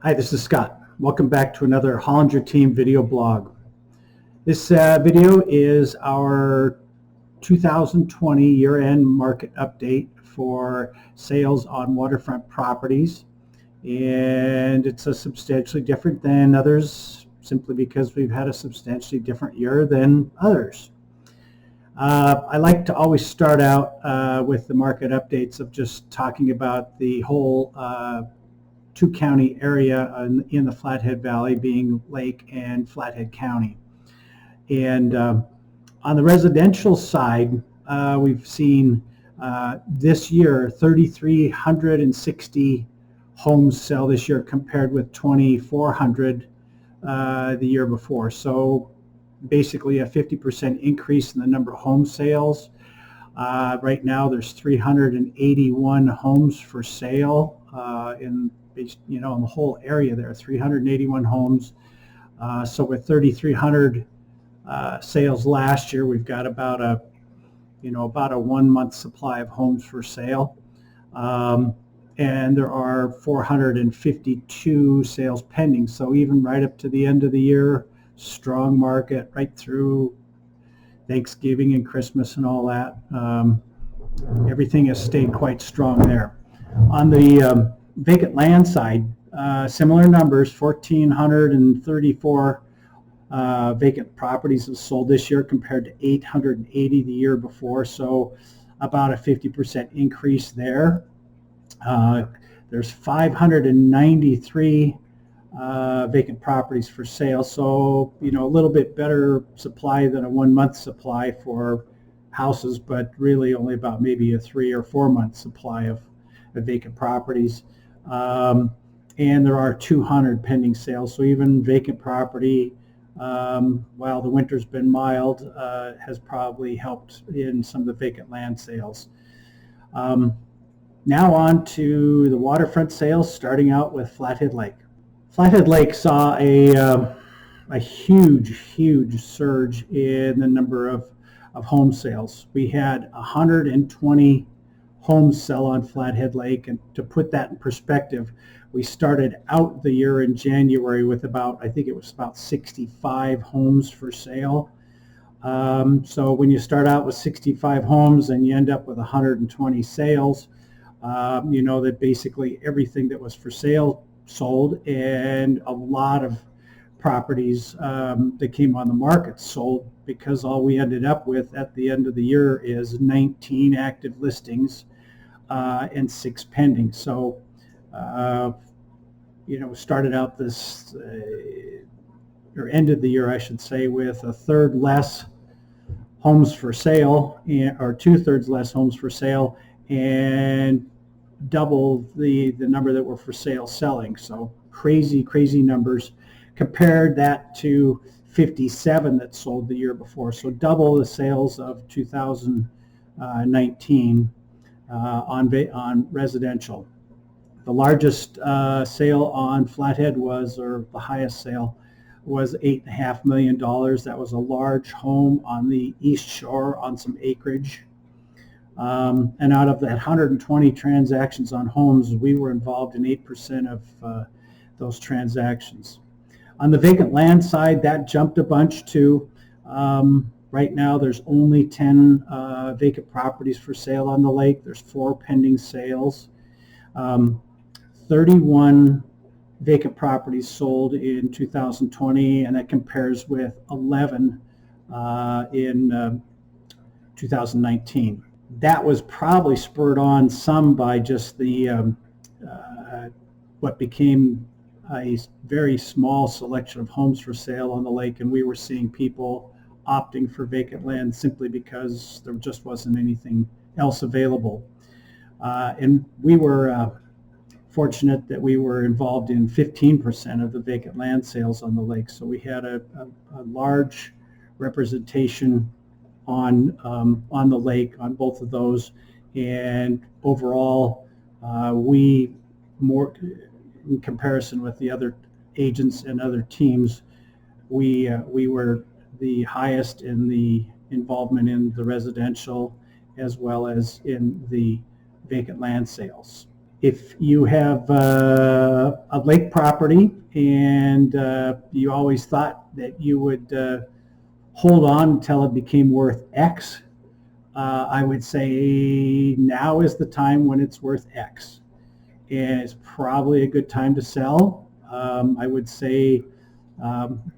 Hi, this is Scott. Welcome back to another Hollinger Team video blog. This video is our 2020 year-end market update for sales on waterfront properties. And it's a substantially different than others simply because we've had a substantially different year than others. I like to always start out with the market updates of just talking about the whole two-county area in the Flathead Valley, being Lake and Flathead County. And on the residential side, we've seen this year 3,360 homes sell this year compared with 2,400 the year before. So basically a 50% increase in the number of home sales. Right now there's 381 homes for sale in the whole area there, 381 homes. So with 3,300 sales last year, we've got about a 1 month supply of homes for sale. And there are 452 sales pending. So even right up to the end of the year, strong market right through Thanksgiving and Christmas and all that. Everything has stayed quite strong there. On the vacant land side, similar numbers, 1,434 vacant properties have sold this year compared to 880 the year before, so about a 50% increase there. There's 593 vacant properties for sale, so a little bit better supply than a 1 month supply for houses, but really only about maybe a 3 or 4 month supply of vacant properties. And there are 200 pending sales, so even vacant property, while the winter's been mild, has probably helped in some of the vacant land sales. Now on to the waterfront sales, starting out with Flathead Lake. Flathead Lake saw a huge surge in the number of home sales. We had 120 homes sell on Flathead Lake, and to put that in perspective, we started out the year in January with about 65 homes for sale. So when you start out with 65 homes and you end up with 120 sales, that basically everything that was for sale sold, and a lot of properties that came on the market sold, because all we ended up with at the end of the year is 19 active listings and 6 pending. So started out this or ended the year, I should say, with a third less homes for sale, or 2/3 less homes for sale, and double the number that were for sale selling. So crazy numbers. Compared that to 57 that sold the year before, so double the sales of 2019 on residential. The largest sale on Flathead or the highest sale was $8.5 million. That was a large home on the East Shore on some acreage. And out of that 120 transactions on homes, we were involved in 8% of those transactions. On the vacant land side, that jumped a bunch too. Right now, there's only 10 vacant properties for sale on the lake. There's 4 pending sales. 31 vacant properties sold in 2020, and that compares with 11 in 2019. That was probably spurred on some by just the what became a very small selection of homes for sale on the lake, and we were seeing people opting for vacant land simply because there just wasn't anything else available. And we were fortunate that we were involved in 15% of the vacant land sales on the lake, so we had a large representation on the lake on both of those. And overall, we more, in comparison with the other agents and other teams, we were the highest in the involvement in the residential as well as in the vacant land sales. If you have a lake property and you always thought that you would hold on until it became worth X, I would say now is the time when it's worth X. And it's probably a good time to sell. I would say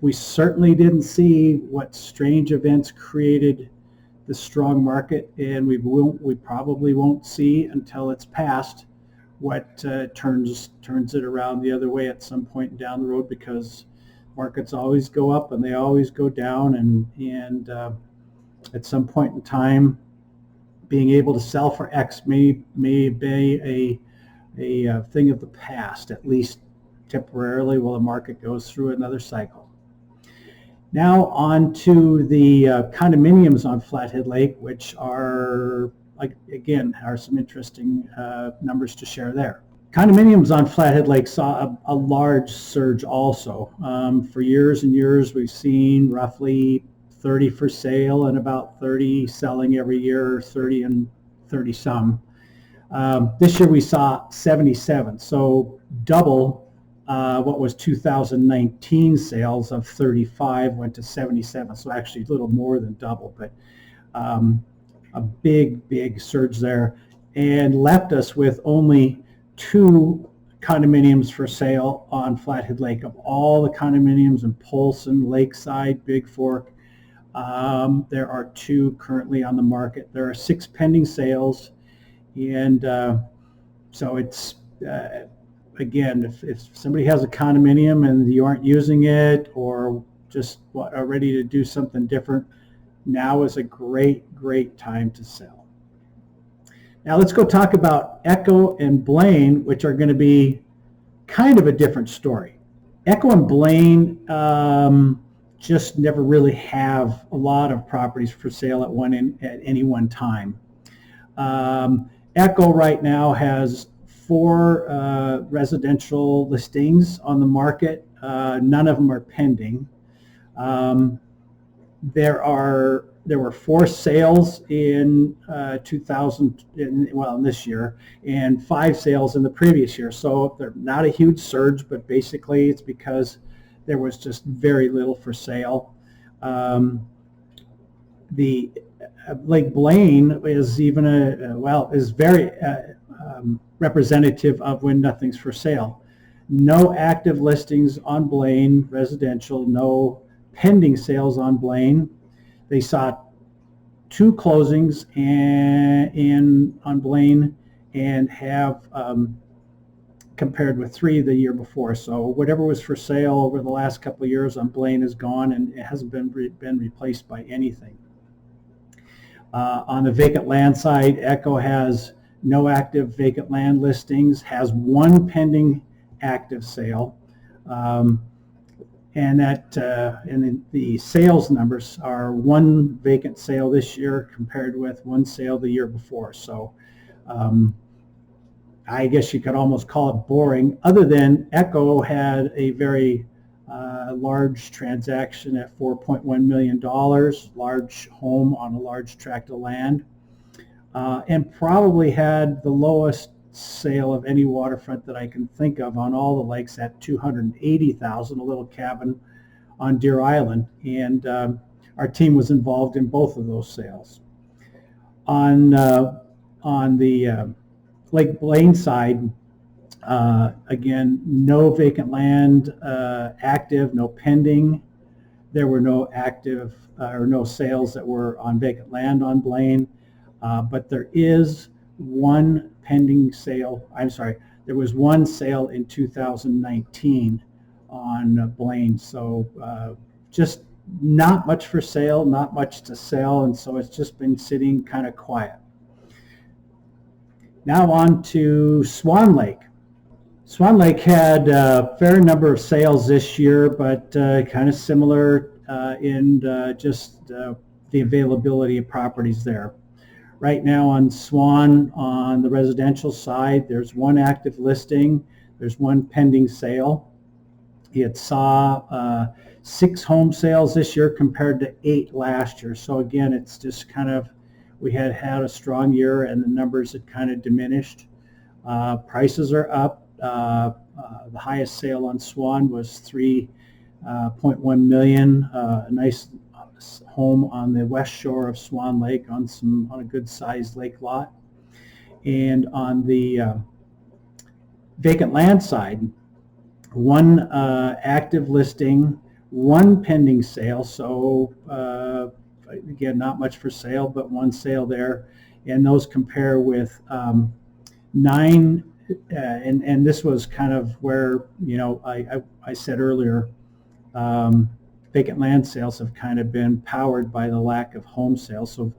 we certainly didn't see what strange events created the strong market, and we probably won't see until it's past what turns it around the other way at some point down the road, because markets always go up and they always go down, and at some point in time, being able to sell for X may be a thing of the past, at least temporarily, while the market goes through another cycle. Now on to the condominiums on Flathead Lake, which are, again, are some interesting numbers to share there. Condominiums on Flathead Lake saw a large surge also. For years and years, we've seen roughly 30 for sale and about 30 selling every year, 30 and 30 some. This year we saw 77, so double what was 2019 sales of 35 went to 77, so actually a little more than double, but a big surge there, and left us with only 2 condominiums for sale on Flathead Lake. Of all the condominiums in Polson, Lakeside, Big Fork, there are 2 currently on the market. There are 6 pending sales, and so it's again, if somebody has a condominium and you aren't using it, or just are ready to do something different, now is a great time to sell. Now let's go talk about Echo and Blaine, which are going to be kind of a different story. Echo and Blaine just never really have a lot of properties for sale at any one time. Echo right now has 4 residential listings on the market. None of them are pending. There were 4 sales in this year, and 5 sales in the previous year. So they're not a huge surge, but basically it's because there was just very little for sale. The Lake Blaine is even is very representative of when nothing's for sale. No active listings on Blaine residential, no pending sales on Blaine. They saw 2 closings on Blaine, and have compared with 3 the year before. So whatever was for sale over the last couple of years on Blaine is gone, and it hasn't been replaced by anything. On the vacant land side, Echo has no active vacant land listings, has 1 pending active sale, and the sales numbers are 1 vacant sale this year compared with 1 sale the year before. So I guess you could almost call it boring, other than Echo had a very large transaction at $4.1 million, large home on a large tract of land, and probably had the lowest sale of any waterfront that I can think of on all the lakes at $280,000, a little cabin on Deer Island, and our team was involved in both of those sales. On the Lake Blaine side, again, no vacant land active, no pending. There were no active or no sales that were on vacant land on Blaine, but there is 1 pending sale. I'm sorry, there was 1 sale in 2019 on Blaine. So just not much for sale, not much to sell, and so it's just been sitting kind of quiet. Now on to Swan Lake. Swan Lake had a fair number of sales this year, but kind of similar in just the availability of properties there. Right now on Swan, on the residential side, there's 1 active listing, there's 1 pending sale. It saw 6 home sales this year compared to 8 last year. So again, it's just kind of, we had a strong year and the numbers had kind of diminished. Prices are up. The highest sale on Swan was 3.1 million. A nice home on the west shore of Swan Lake on a good sized lake lot. And on the vacant land side, one active listing, one pending sale. So again, not much for sale, but one sale there. And those compare with 9, and this was kind of where, I said earlier, vacant land sales have kind of been powered by the lack of home sales. So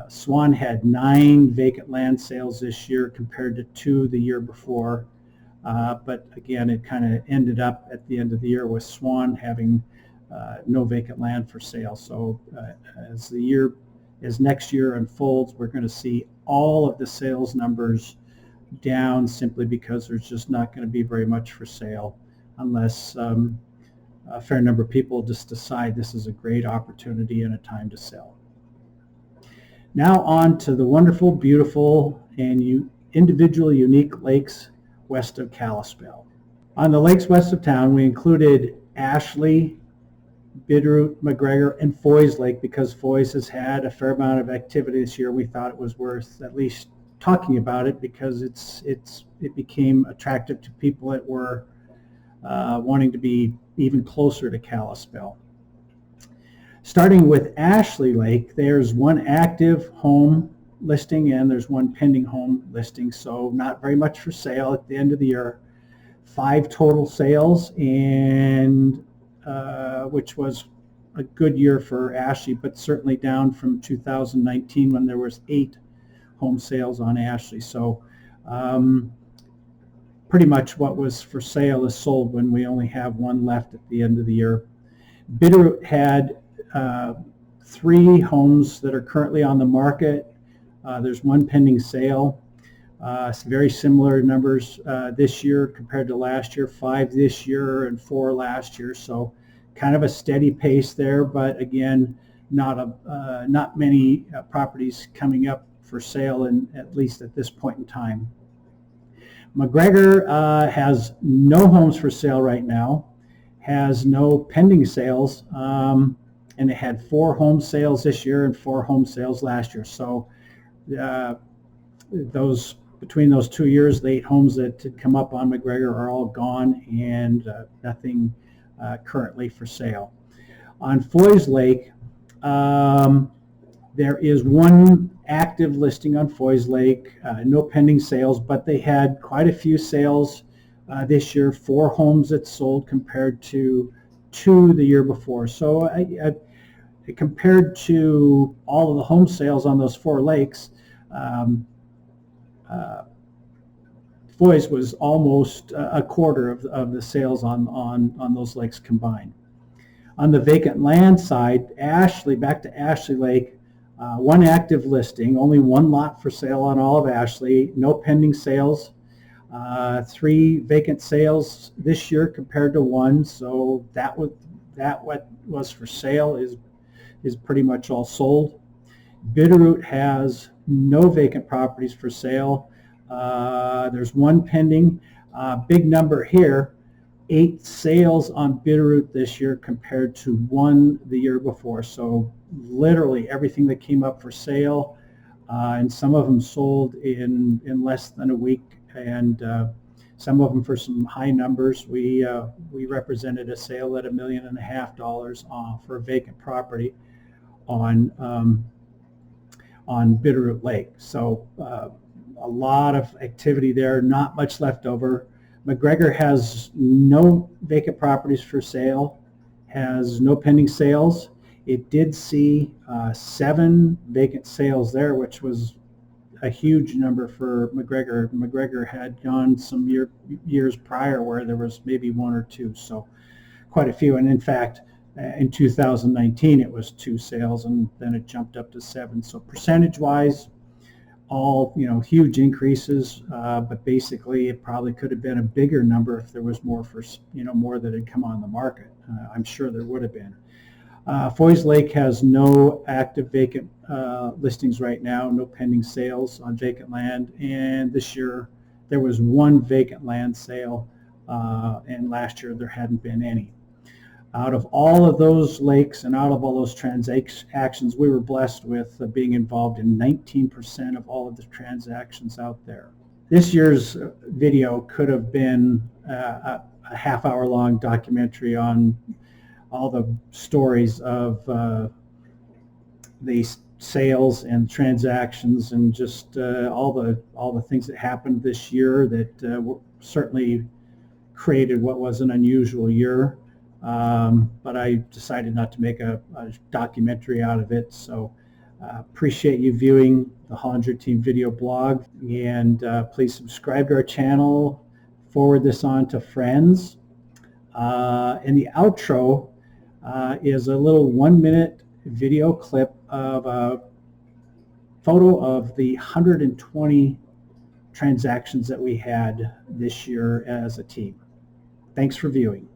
Swan had 9 vacant land sales this year compared to 2 the year before. But again, it kind of ended up at the end of the year with Swan having no vacant land for sale. So as next year unfolds, we're going to see all of the sales numbers down simply because there's just not going to be very much for sale unless a fair number of people just decide this is a great opportunity and a time to sell. Now on to the wonderful, beautiful, and individual unique lakes west of Kalispell. On the lakes west of town, we included Ashley, Bitterroot, McGregor, and Foy's Lake because Foy's has had a fair amount of activity this year. We thought it was worth at least talking about it because it became attractive to people that were wanting to be even closer to Kalispell. Starting with Ashley Lake, there's one active home listing and there's one pending home listing, so not very much for sale at the end of the year. 5 total sales, and which was a good year for Ashley, but certainly down from 2019 when there was 8 home sales on Ashley. So pretty much what was for sale is sold when we only have one left at the end of the year. Bitterroot had 3 homes that are currently on the market. There's one pending sale. Very similar numbers this year compared to last year, 5 this year and 4 last year. So kind of a steady pace there, but again, not many properties coming up for sale, at least at this point in time. McGregor has no homes for sale right now, has no pending sales, and it had 4 home sales this year and 4 home sales last year. So between those 2 years, the 8 homes that had come up on McGregor are all gone, and nothing currently for sale. On Foy's Lake, there is one active listing on Foy's Lake, no pending sales, but they had quite a few sales this year, 4 homes that sold compared to 2 the year before. So compared to all of the home sales on those 4 lakes, Foy's was almost a quarter of the sales on those lakes combined. On the vacant land side, back to Ashley Lake, one active listing, only 1 lot for sale on all of Ashley, no pending sales, 3 vacant sales this year compared to 1. So what was for sale is pretty much all sold. Bitterroot has no vacant properties for sale. There's 1 pending. Big number here, 8 sales on Bitterroot this year compared to 1 the year before. So literally everything that came up for sale, and some of them sold in less than a week, and some of them for some high numbers. We represented a sale at $1.5 million for a vacant property on Bitterroot Lake. So a lot of activity there, not much left over. McGregor has no vacant properties for sale, has no pending sales. It did see 7 vacant sales there, which was a huge number for McGregor. McGregor had gone some years prior where there was maybe 1 or 2, so quite a few. And in fact, in 2019 it was 2 sales, and then it jumped up to 7. So percentage-wise, all huge increases, but basically it probably could have been a bigger number if there was more more that had come on the market. I'm sure there would have been. Foy's Lake has no active vacant listings right now, no pending sales on vacant land, and this year there was one vacant land sale, and last year there hadn't been any. Out of all of those lakes and out of all those transactions, we were blessed with being involved in 19% of all of the transactions out there. This year's video could have been a half-hour long documentary on all the stories of these sales and transactions and just all the things that happened this year that certainly created what was an unusual year. But I decided not to make a documentary out of it. So appreciate you viewing the Hollinger Team video blog, and please subscribe to our channel, forward this on to friends. And the outro is a little 1-minute video clip of a photo of the 120 transactions that we had this year as a team. Thanks for viewing.